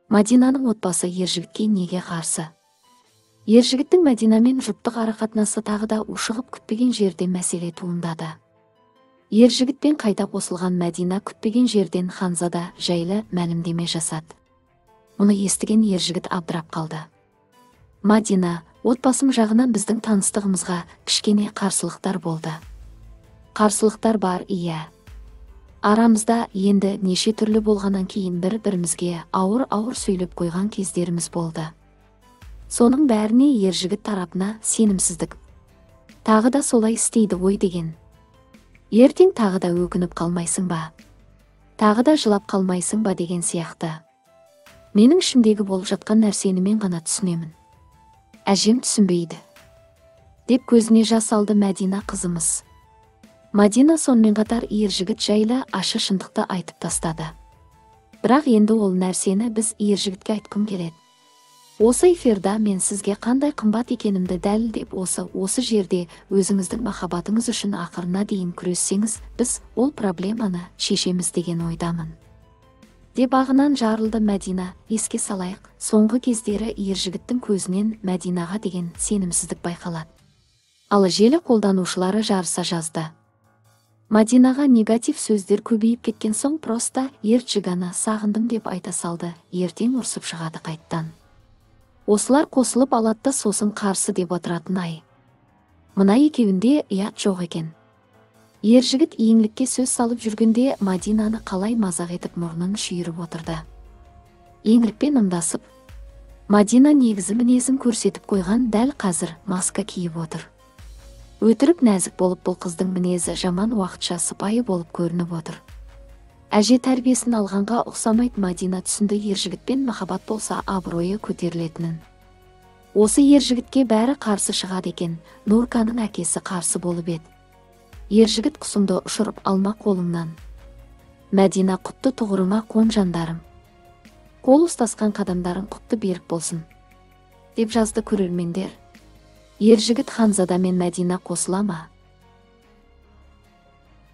Мадинаның отбасы ержігітке неге қарсы? Ержігіттің Мәдинамен жұптық арақатынасы тағы да ушығып күтпеген жерде мәселе туындады. Ержігітпен қайта қосылған Мәдина күтпеген жерден Ханзада жайлы мәлімдеме жасады. Мұны естіген ержігіт абдырап қалды. Мадина, отбасым жағынан біздің таныстығымызға кішкене қарсылықтар болды. Қарсылықтар бар, иә. Арамызда енді неше түрлі болғаннан кейін бір-бірімізге ауыр сөйлеп қойған кездеріміз болды. Соның бәріне ержігіт тарапына сенімсіздік. Тағы да солай істейді ой деген. Ертең тағы да өкініп қалмайсың ба? Тағы да жылап қалмайсың ба деген сияқты. Менің ішімдегі болып жатқан нәрсені мен ғана түсінемін. Әжем түсінбейді. Деп көзіне жас алды Мәдина қызымыз. Мадина сонымен қатар ержігіт жайлы ашы шындықты айтып тастады. Бірақ енді ол нәрсені біз ержігітке айтқым келеді. Осы эфирда мен сізге қандай қымбат екенімді дәлелдеп осы жерде өзіңіздің махаббатыңыз үшін ақырына дейін күрессеңіз, біз ол проблеманы шешеміз деген ойдамын. Деп ағынан жарылды Мәдина. Еске салайық, соңғы кездері ержігіттің көзінен Мәдинаға деген сенімсіздік байқалады. Ал желі қолданушылары жарыса жазды. Мадинаға негатив сөздер көбейіп кеткен соң просто ержігіні сағындым деп айта салды. Ертең ұрсып шығады қайттан. Осылар қосылып алатты сосын қарсы деп отыратын ай. Мына екеуінде ұят жоқ екен. Ержігіт еңлікке сөз салып жүргенде Мадинаны қалай мазақ етіп мұрнын шүйіріп отырды. Еңлікпен ымдасып, Мадина негізі мінезін көрсетіп қойған дәл қазір маска киіп отыр. Өтірік нәзік болып бұл қыздың мінезі жаман уақытша сыпайы болып көрініп отыр. Әже тәрбиесін алғанға ұқсамайды. Мадина түсінді ержігітпен махаббат болса абыройы көтерілетінін. Осы ержігітке бәрі қарсы шығады екен. Нурканың әкесі қарсы болып еді. Ержігіт құсымды ұшырып алма қолыңнан. Мәдина құтты тұғырыма қон жандарым. Қол ұстасқан қадамдарың құтты берік болсын. Деп жазды көрермендер. Ержігіт Ханзада мен Мәдина қосыла ма?